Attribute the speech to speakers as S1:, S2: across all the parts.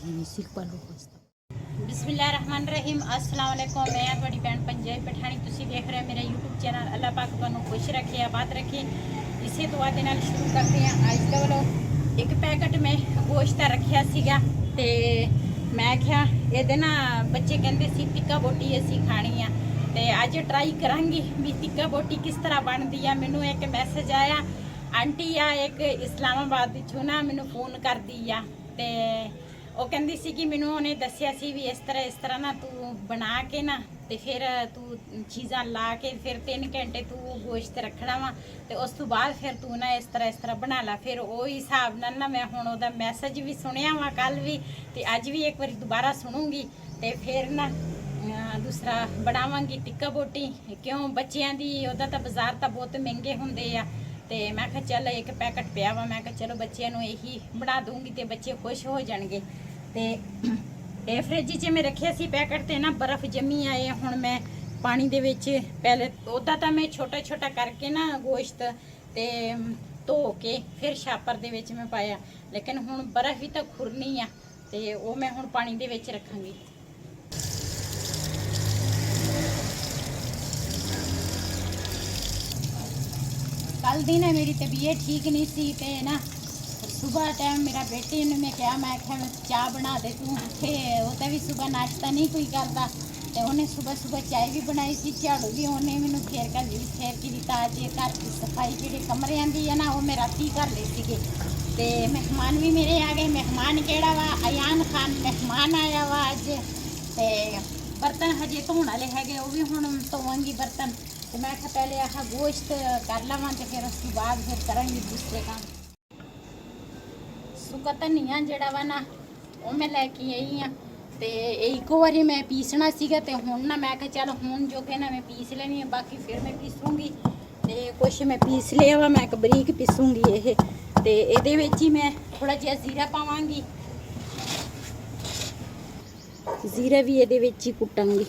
S1: बिस्मिल्लाहिर्रहमानिर्रहीम। अस्सलाम वालेकुम। मैं थोड़ी भैन पंजाबी पठानी, तुसी देख रहे हो मेरा यूट्यूब चैनल। अल्लाह पाक तुहानू खुश रखे, आबाद रखे। इसे दुआ दे नाल शुरू करते हैं अज का व्लॉग। एक पैकेट में गोश्त रखिया सीगा ते मैं क्या ये ना बच्चे कहते सी टिक्का बोटी असी खानी आ ते अज ट्राई करांगी भी टिक्का बोटी किस तरह बनती है। मैनू एक मैसेज आया, आंटी आ एक इस्लामाबाद चो ना मैनू फोन कर दी आ ते ਉਹ ਕਹਿੰਦੀ ਸੀ ਕਿ ਮੈਨੂੰ ਉਹਨੇ ਦੱਸਿਆ ਸੀ ਵੀ ਇਸ ਤਰ੍ਹਾਂ ਨਾ ਤੂੰ ਬਣਾ ਕੇ ਨਾ ਤੇ ਫਿਰ ਤੂੰ ਚੀਜ਼ਾਂ ਲਾ ਕੇ ਫਿਰ 3 ਘੰਟੇ ਤੂੰ ਗੋਸ਼ਤ ਰੱਖਣਾ ਵਾ ਤੇ ਉਸ ਤੋਂ ਬਾਅਦ ਫਿਰ ਤੂੰ ਨਾ ਇਸ ਤਰ੍ਹਾਂ ਬਣਾ ਲਾ। ਫਿਰ ਉਹ ਹਿਸਾਬ ਨਾਲ ਨਾ ਮੈਂ ਹੁਣ ਉਹਦਾ ਮੈਸੇਜ ਵੀ ਸੁਣਿਆ ਵਾ ਕੱਲ ਵੀ ਤੇ ਅੱਜ ਵੀ ਇੱਕ ਵਾਰੀ ਦੁਬਾਰਾ ਸੁਣੂੰਗੀ ਤੇ ਫਿਰ ਨਾ ਦੂਸਰਾ ਬਣਾਵਾਂਗੀ ਟਿੱਕਾ ਬੋਟੀ। ਕਿਉਂ ਬੱਚਿਆਂ ਦੀ ਉਹਦਾ ਤਾਂ ਬਾਜ਼ਾਰ ਤਾਂ ਬਹੁਤ ਮਹਿੰਗੇ ਹੁੰਦੇ ਆ ਤੇ ਮੈਂ ਕਿਹਾ ਚੱਲ ਇੱਕ ਪੈਕਟ ਪਿਆ ਵਾ, ਮੈਂ ਕਿਹਾ ਚਲੋ ਬੱਚਿਆਂ ਨੂੰ ਇਹੀ ਬਣਾ ਦੂੰਗੀ ਤੇ ਬੱਚੇ ਖੁਸ਼ ਹੋ ਜਾਣਗੇ। ਤੇ ਇਹ ਫ੍ਰਿਜ 'ਚ ਮੈਂ ਰੱਖਿਆ ਸੀ ਪੈਕਟ ਤੇ ਨਾ ਬਰਫ਼ ਜੰਮੀ ਆਏ। ਹੁਣ ਮੈਂ ਪਾਣੀ ਦੇ ਵਿੱਚ ਪਹਿਲੇ ਉਹਦਾ ਤਾਂ ਮੈਂ ਛੋਟਾ ਛੋਟਾ ਕਰਕੇ ਨਾ ਗੋਸ਼ਤ ਤੇ ਧੋ ਕੇ ਫਿਰ ਛਾਪਰ ਦੇ ਵਿੱਚ ਮੈਂ ਪਾਇਆ, ਲੇਕਿਨ ਹੁਣ ਬਰਫ਼ ਵੀ ਤਾਂ ਖੁਰਨੀ ਆ ਤੇ ਉਹ ਮੈਂ ਹੁਣ ਪਾਣੀ ਦੇ ਵਿੱਚ ਰੱਖਾਂਗੀ। कल दी ना मेरी तबीयत ठीक नहीं सी ते ना सुबह टाइम मेरा बेटे ने मैं क्या मैं आख्या चाह बना दे तू उठे तो भी सुबह नाश्ता नहीं कोई करता तो उन्हें सुबह सुबह चाय भी बनाई सी, झाड़ू भी उन्हें मैंने फेर कर ली फेर की ताज घर की सफाई जी कमरियां की है ना वो मैं राती कर ली सी। ते मेहमान भी मेरे आ गए। मेहमान केड़ा वा अयान खान मेहमान आया वा अज ते बर्तन हजे धोने वाले है वो भी हुण धोवांगी बर्तन। तो मैं क्या पहले आह गोश्त कर लवां तो फिर उसके बाद फिर करांगी दूसरे काम। सुक्का धनिया जिहड़ा वा ना वो मैं लैके आई हाँ तो एक बारी मैं पीसना सीगा ते हुण ना मैं क्या चल हुण जो कि ना मैं पीस लेनी है, बाकी फिर मैं पीसूँगी। तो कुछ मैं पीस लिया वा, मैं बरीक पीसूँगी ये तो ये ही मैं थोड़ा जिहा जीरा पावांगी, जीरा भी ये ही कुटांगी।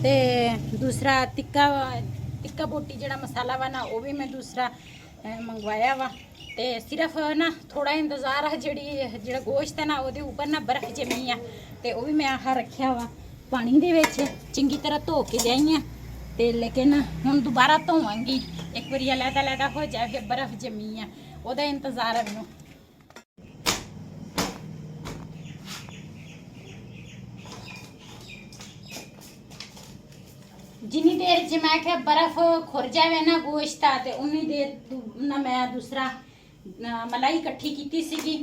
S1: ते दूसरा टिक्का बोटी जड़ा मसाला वा ना वो भी मैं दूसरा मंगवाया वा ते सिर्फ ना थोड़ा इंतज़ार है जड़ा गोश्त है ना वो ऊपर ना बर्फ जमी आ ते वो भी मैं आह रखिया वा पानी दे विच चंगी तरह धो के लियाई आ ते लेकिन हुण दोबारा धोवांगी एक बारी लैदा हो जाए फिर बर्फ जमी आ ओहदा इंतज़ार है मैनूं। जिनी देर च मैं क्या बर्फ खुर जाए ना गोश्त तो उन्नी देर ना मैं दूसरा मलाई इकट्ठी की सीगी,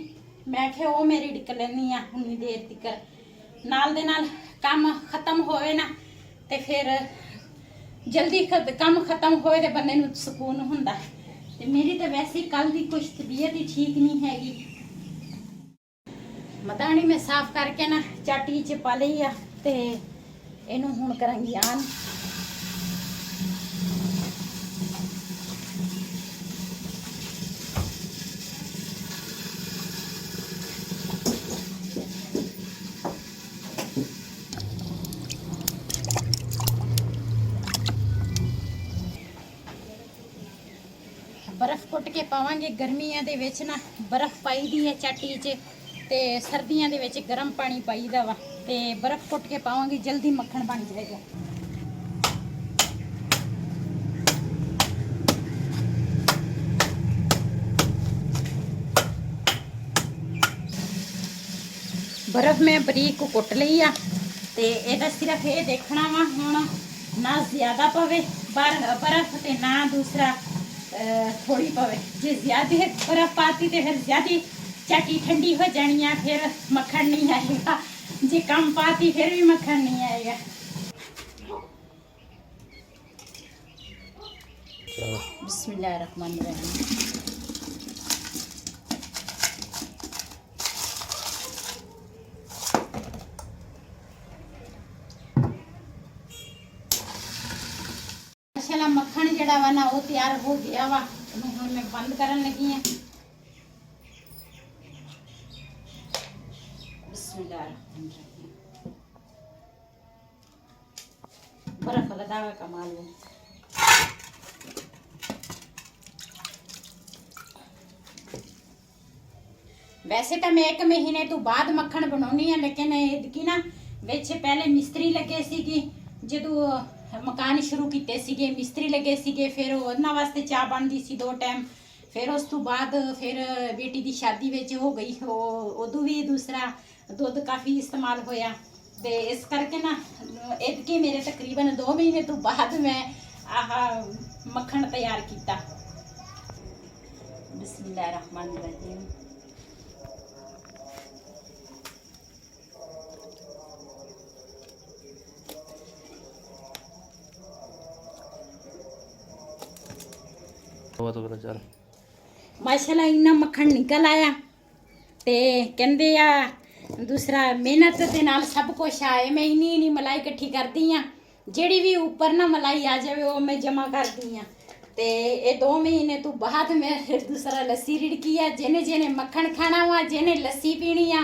S1: मैं क्या वो मेरी डिक लैनी आ उन्नी देर तक नाल दे नाल काम खत्म होए ना तो फिर जल्दी काम खत्म होए तो बंदे नूं सुकून हुंदा। ते मेरी तो वैसे कल की कुछ तबीयत ही ठीक नहीं हैगी। मदानी मैं साफ करके ना चाटी च पा लई आ ते इनू हुण करांगी आन। बर्फ कुट के पावांगे, गर्मियां दे विच ना बर्फ पाई दी है चाटी च ते सर्दियां दे विच गर्म पानी पाई दा वा ते बर्फ कुट के पावांगे जल्दी मक्खन बन जाएगा। बर्फ मैं बरीक कुट ली आ ते इहदा सिर्फ ये देखना वा हुण ना ज़्यादा पवे बर्फ ते ना दूसरा थोड़ी पवे। जे ज़्यादा बर्फ पाती तो फिर ज़्यादा चाटी ठंडी हो जानी है, फिर मक्खन नहीं आएगा। जे कम पाती फिर भी मक्खन नहीं आएगा। बिस्मिल्लाहिर्रहमानिर्रहीम। मक्खन जड़ा वा ना वो तैयार हो गया वा, हुण मैं बंद करन लगी हां। बिस्मिल्लाहिर्रहमानिर्रहीम। बर्फ का दावा कमाल है। वैसे तो मैं 1 महीने तो बाद मक्खन बनानी है, लेकिन इदकी ना विच पहले मिस्त्री लगे सीगे, जदों मकान शुरू कीते सीगे मिस्त्री लगे सीगे, फिर उन्हां वास्ते चाह बनदी सी 2 टाइम, फिर उस तो बाद फिर बेटी की शादी विच हो गई, उदों भी दूसरा दुध काफ़ी इस्तेमाल होया, ते इस करके ना इदके मेरे तकरीबन 2 महीने तो बाद मैं आह मक्खन तैयार किया। बिस्मिल्लाहिर्रहमानिर्रहीम।
S2: तो पता चल
S1: माशाल्लाह इन्ना मक्खन निकल आया, ते कहंदे आ दूसरा मेहनत दे नाल सब कुछ आए। मैं इन्नी मलाई इकट्ठी करदी हाँ, जेड़ी भी ऊपर ना मलाई आ जाए वो मैं जमा करदी हाँ, ते ये 2 महीने तो बाद मैं फिर दूसरा लस्सी रिड़की है। जिन्हें जिन्हें मक्खन खाना वा, जिन्हें लस्सी पीनी आ,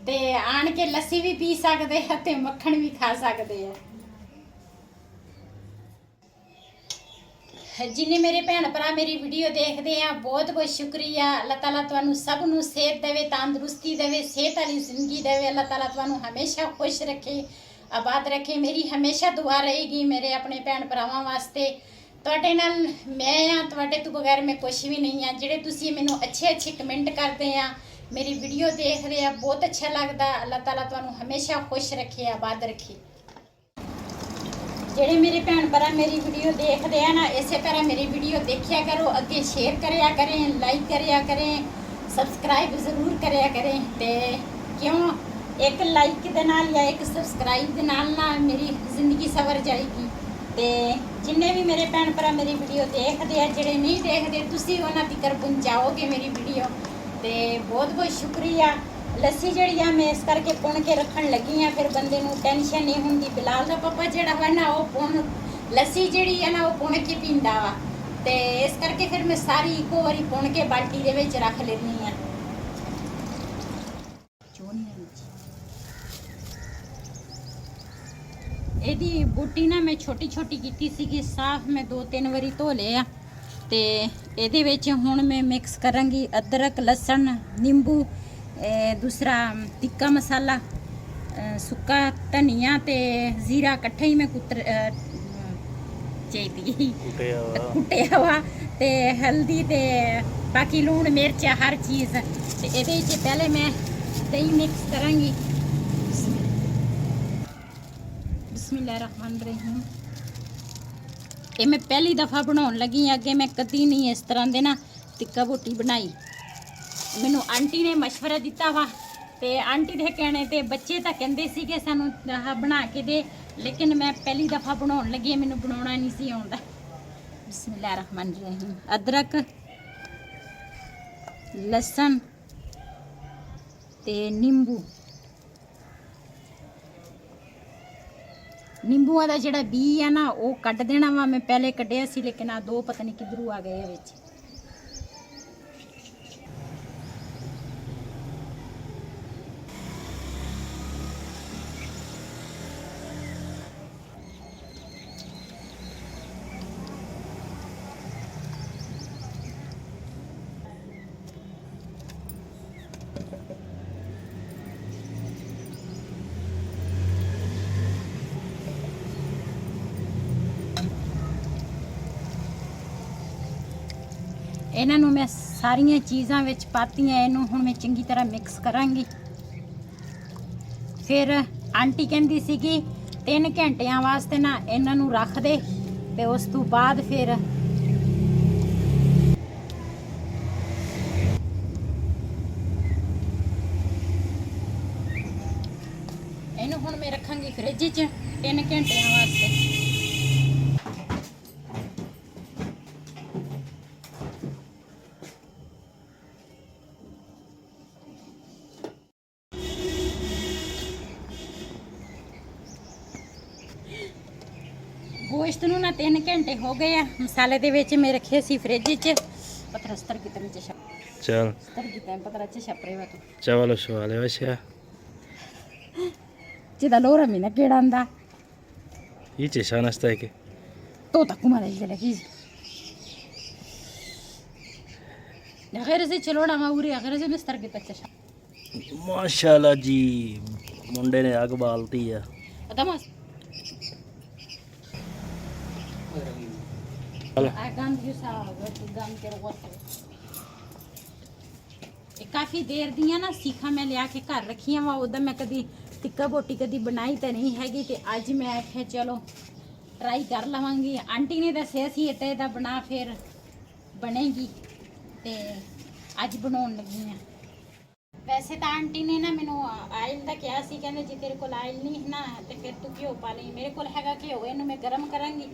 S1: ते आन के लस्सी भी पी सकते हैं ते मक्खन भी खा सकते हैं। जिन्हें मेरे भैन भरा मेरी वीडियो देखते हैं बहुत बहुत शुक्रिया। अल्लाह ताला तुहानू सब नू सेहत देवे, तंदुरुस्ती देवे, सेहत वाली जिंदगी देवे। अल्लाह ताला तुहानू हमेशा खुश रखे, आबाद रखे। मेरी हमेशा दुआ रहेगी मेरे अपने भैन भरावां वास्ते। तुहाडे नाल मैं हाँ, तुहाडे तो बगैर मैं कुछ भी नहीं हाँ। जिहड़े तुसीं मैनू अच्छे अच्छे कमेंट करते हैं, मेरी वीडियो देख रहे हैं, बहुत अच्छा लगता। अल्लाह ताला तुहानू हमेशा खुश रखे, आबाद रखे। ਜਿਹੜੇ मेरे भैन भरा मेरी वीडियो देखते हैं ना, इस तरह मेरी वीडियो देखिया करो, अगे शेयर करिया करें, लाइक करिया करें, सबसक्राइब जरूर करिया करें। तो क्यों एक लाइक दे नाल या एक सबसक्राइब दे नाल ना मेरी जिंदगी सवर जाएगी। तो जिन्ने भी मेरे भैन भरा मेरी वीडियो देखते हैं, जेडे नहीं देखते तुसीं उन्हां तक पहुँचाओगे मेरी वीडियो, तो बहुत बहुत शुक्रिया। लस्सी जी मैं इस करके पुन के रखन लगी हाँ, फिर बंदे नूं टेंशन नहीं होंगी। बिलाल का पापा जोड़ा वा ना वो पुन लस्सी जी है ना वो पुन के पींदा वा, तो इस करके फिर मैं सारी इको बारी पुन के बाल्टी दे विच रख लेनी हाँ। ਇਹਦੀ बूटी ना मैं छोटी छोटी की सीगी, साफ मैं 2-3 बारी धो लिया। तो ਇਹਦੇ ਵਿੱਚ ਹੁਣ मैं मिक्स करांगी अदरक, लसन, नींबू, दूसरा तिक्का मसाला, सुक्का धनिया ते जीरा इकट्ठे ही मैं कुटिया वा, ते हल्दी ते बाकी लूण मिर्च हर चीज़। ते ਇਹਦੇ ਵਿੱਚ पहले मैं दही मिक्स करांगी। बिस्मिल्लाहिर्रहमानिर्रहीम। ये मैं पहली दफ़ा बनाने लगी, अगे मैं कदी नहीं इस तरह दे ना टिक्का बोटी बनाई। मैनू आंटी ने मशवरा दिता वा, तो आंटी के कहने ते बच्चे तो कहते सी कि सानू बना के दे, लेकिन मैं पहली दफ़ा बनाने लगी, मैनू बनाना नहीं सी आउंदा। बिस्मिल्लाहिर्रहमानिर्रहीम। अदरक, लसन ते नींबू, नींबूआ का जोड़ा बी है ना वो कट देना वा। मैं पहले कढ़िया सी, लेकिन आ 2 पता नहीं किधरों आ गए विच। ਇਹਨਾਂ ਨੂੰ मैं सारिया चीज़ां विच पातियां, इनू हुण मैं चंगी तरह मिक्स करांगी। फिर आंटी कहंदी सीगी 3 घंटियां वास्ते ना इन्हां नू रख दे, ते उस तो बाद फिर इनू हुण मैं रखांगी फ्रिज च 3 घंटियां वास्ते। गोश्त नूं ना 3 घंटे हो गए आ। मसाले दे विच मैं रखे सी फ्रिज च। पत्थर अस्तर की तरह चल अस्तर की तरह पत्थर अच्छे छपरे वा तू
S2: चावल वाले वैसे
S1: जिदा लोरा में ना केड़ा आंदा
S2: ये चेशा नाश्ता है के
S1: तो तक मारे लगी अगर से चलोड़ा मा उरे अगर से बिस्तर के तक
S2: ਮਾਸ਼ਾਅੱਲਾ ਜੀ, ਮੁੰਡੇ ਨੇ ਅੱਗ ਬਾਲਤੀ ਆ।
S1: Adamás. ਕਾਫੀ ਦੇਰ ਦੀਆਂ ਨਾ ਸੀਖਾਂ ਮੈਂ ਲਿਆ ਕੇ ਘਰ ਰੱਖੀਆਂ ਵਾ। ਉਹਦਾ ਮੈਂ ਕਦੀ ਟਿੱਕਾ ਬੋਟੀ ਕਦੀ ਬਣਾਈ ਤਾਂ ਨਹੀਂ ਹੈਗੀ, ਤੇ ਅੱਜ ਮੈਂ ਆਖਿਆ ਚਲੋ ਟਰਾਈ ਕਰ ਲਵਾਂਗੀ। ਆਂਟੀ ਨੇ ਦੱਸਿਆ ਸੀ ਇੱਦਾਂ ਇਹਦਾ ਬਣਾ ਫਿਰ ਬਣੇਗੀ, ਤੇ ਅੱਜ ਬਣਾਉਣ ਲੱਗੀ ਆ। ਵੈਸੇ ਤਾਂ ਆਂਟੀ ਨੇ ਨਾ ਮੈਨੂੰ ਆਇਲ ਦਾ ਕਿਹਾ ਸੀ, ਕਹਿੰਦੇ ਜੇ ਤੇਰੇ ਕੋਲ ਆਇਲ ਨਹੀਂ ਹੈ ਨਾ ਤੇ ਫਿਰ ਤੂੰ ਘਿਓ ਪਾ ਲਈ। ਮੇਰੇ ਕੋਲ ਹੈਗਾ ਘਿਓ, ਇਹਨੂੰ ਮੈਂ ਗਰਮ ਕਰਾਂਗੀ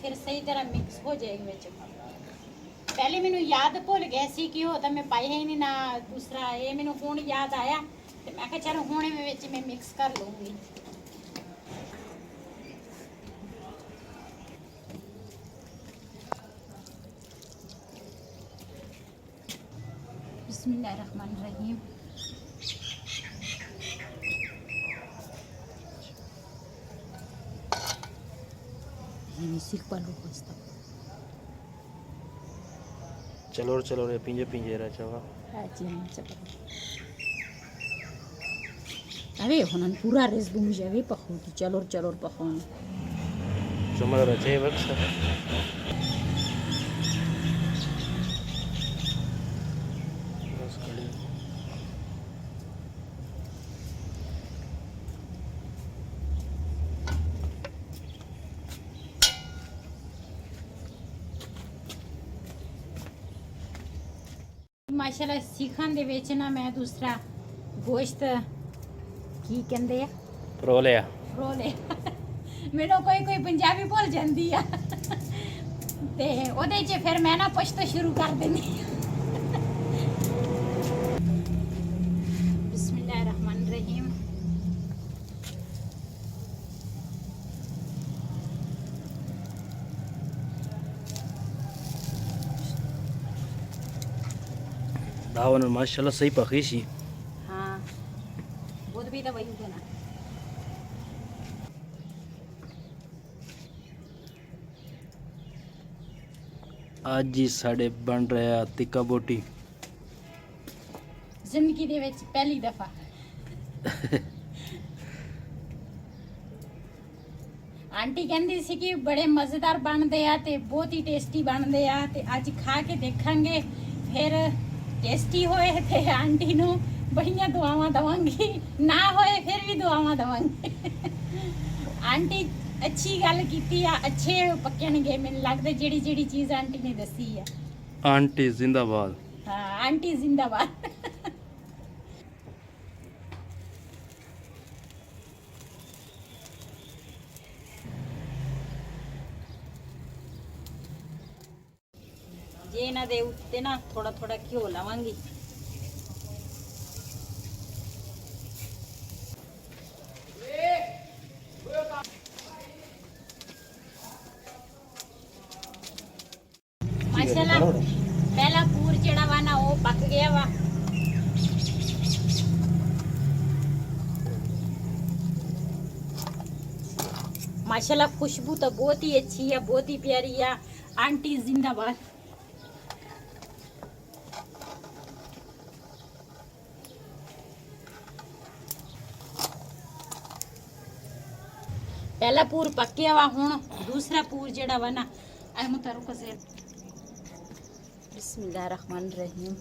S1: ਫਿਰ ਸਹੀ ਤਰ੍ਹਾਂ ਮਿਕਸ ਹੋ ਜਾਏਗੀ ਵਿੱਚ। ਪਹਿਲੇ ਮੈਨੂੰ ਯਾਦ ਭੁੱਲ ਗਿਆ ਸੀ ਘਿਓ ਤਾਂ ਮੈਂ ਪਾਇਆ ਹੀ ਨਹੀਂ ਨਾ ਦੂਸਰਾ, ਇਹ ਮੈਨੂੰ ਹੁਣ ਯਾਦ ਆਇਆ ਤੇ ਮੈਂ ਕਿਹਾ ਚਲੋ ਹੁਣ ਇਹਦੇ ਵਿੱਚ ਮੈਂ ਮਿਕਸ ਕਰ ਲੂੰਗੀ। बिस्मिल्लाहिर्रहमानिर्रहीम। ये सीख पालो बस्ता
S2: चलो रे पिंजे पिंजे रहा चावा।
S1: aja cepat. Tapi honan pura res bumi jawi pakhoti calor pakhon.
S2: Cuma raja baksa. Bas kali.
S1: ਮਾਸ਼ਾਅੱਲਾ ਸਿੱਖਾਂ ਦੇ ਵਿੱਚ ਨਾ ਮੈਂ ਦੂਸਰਾ ਗੋਸ਼ਤ ਕੀ ਕਹਿੰਦੇ ਆ
S2: ਰੋਲਿਆ ਮੈਨੂੰ ਕੋਈ ਪੰਜਾਬੀ ਭੁੱਲ ਜਾਂਦੀ ਆ ਤੇ ਉਹਦੇ 'ਚ ਫਿਰ ਮੈਂ ਨਾ ਪੁੱਛਤਾ ਸ਼ੁਰੂ ਕਰ ਦਿੰਦੀ ਬਿਸਮਿਲ੍ਲਾਹਿਰਰਹਿਮਾਨਿਰਰਹੀਮ। दावन माशाल्लाह सही पकी सी।
S1: हाँ वो भी तो वही ना।
S2: आज ही साढ़े बन रहा तिक्का बोटी
S1: जिंदगी दे विच पहली दफा आंटी कहंदी सी कि बड़े मजेदार बनदे आ ते बहुत ही टेस्टी बनदे आ ते आज खा के देखांगे फिर टेस्टी होए ते आंटी नू बड़ियां दुआवां दवांगी, ना होए फिर भी दुआवां दवांगी आंटी अच्छी गल कीती आ, अच्छे पक्कणगे मैनूं लगदा जेड़ी जेड़ी चीज़ आंटी ने दसी आ।
S2: आंटी जिंदाबाद।
S1: हाँ आंटी जिंदाबाद जे इन्हां दे उत्ते ना थोड़ा थोड़ा घिओ लावांगी। माशाल्लाह पहला पूर जेड़ा वा ना वो पक गया वा। माशाल्लाह खुशबू तो बहुत ही अच्छी है, बहुत ही प्यारी है। आंटी जिंदाबाद। पहला पूर पक गया वा, हुण दूसरा पूर जेड़ा वा ना मुतारो कसे। बिस्मिल्लाहिर्रहमानिर्रहीम।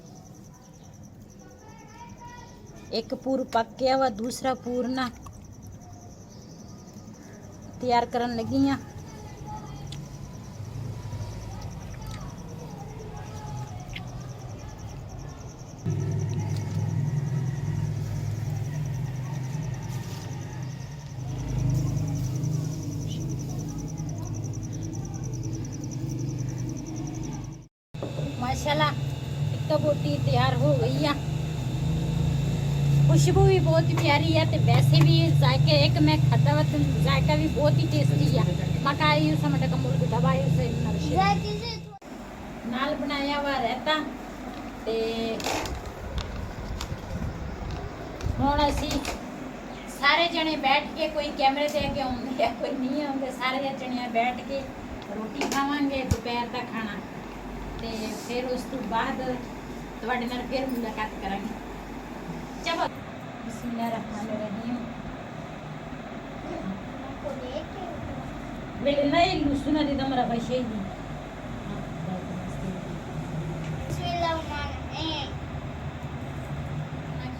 S1: एक पूर पक गया वा, दूसरा पूर ना तैयार करन लगी हां। माशाल्लाह टिक्का बोटी तैयार हो गई है। खुशबू भी बहुत ही प्यारी है, तो वैसे भी जायके एक मैं खाता हुआ तो जायका भी बहुत ही टेस्टी है। मकाई उस मटका मुल्क दबाई उसे नाल बनाया हुआ रहता ते हुण असी सारे जने बैठ के, कोई कैमरे से अगे आउंदे है कोई नहीं आउंदे, सारे जने बैठ के रोटी खावांगे दोपहर का खाना ते फिर उस तो बाद तुहाडे नाल फिर मुलाकात करांगे।
S2: सच्चा बोल बिस्मिल्लाहिर्रहमानिर्रहीम बेले नहीं लुसुना दी दमरा भाई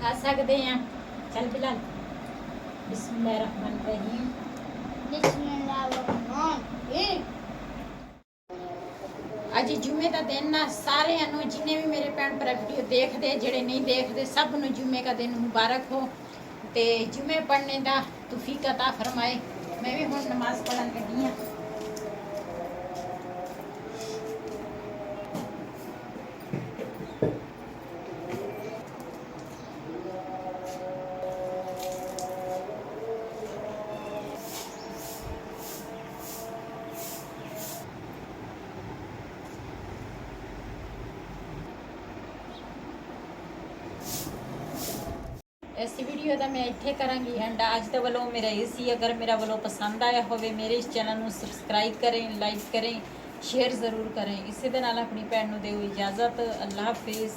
S2: खा सकते हैं चल बिलाल बिस्मिल्लाहिर्रहमानिर्रहीम ਅੱਜ ਜੁਮੇ ਦਾ ਦਿਨ ਨਾ ਸਾਰਿਆਂ ਨੂੰ ਜਿੰਨੇ ਵੀ ਮੇਰੇ ਭੈਣ ਭਰਾ ਵੀਡੀਓ ਦੇਖਦੇ ਜਿਹੜੇ ਨਹੀਂ ਦੇਖਦੇ ਸਭ ਨੂੰ ਜੁਮੇ ਦਾ ਦਿਨ ਮੁਬਾਰਕ ਹੋ ਤੇ ਜੁਮੇ ਪੜ੍ਹਨੇ ਦਾ ਤੌਫੀਕ عطا ਫਰਮਾਏ ਮੈਂ ਵੀ ਹੁਣ ਨਮਾਜ਼ ਪੜ੍ਹਨ ਲੱਗੀ ਹਾਂ इस वीडियो का मैं इत्थे करांगी एंड अज दे वालों मेरा ये सी अगर मेरा वालों पसंद आया होवे मेरे इस चैनल को सबसक्राइब करें लाइक करें शेयर ज़रूर करें इसी दे नाल अपनी भैन नूं दिओ इजाज़त अल्लाह हाफिज़।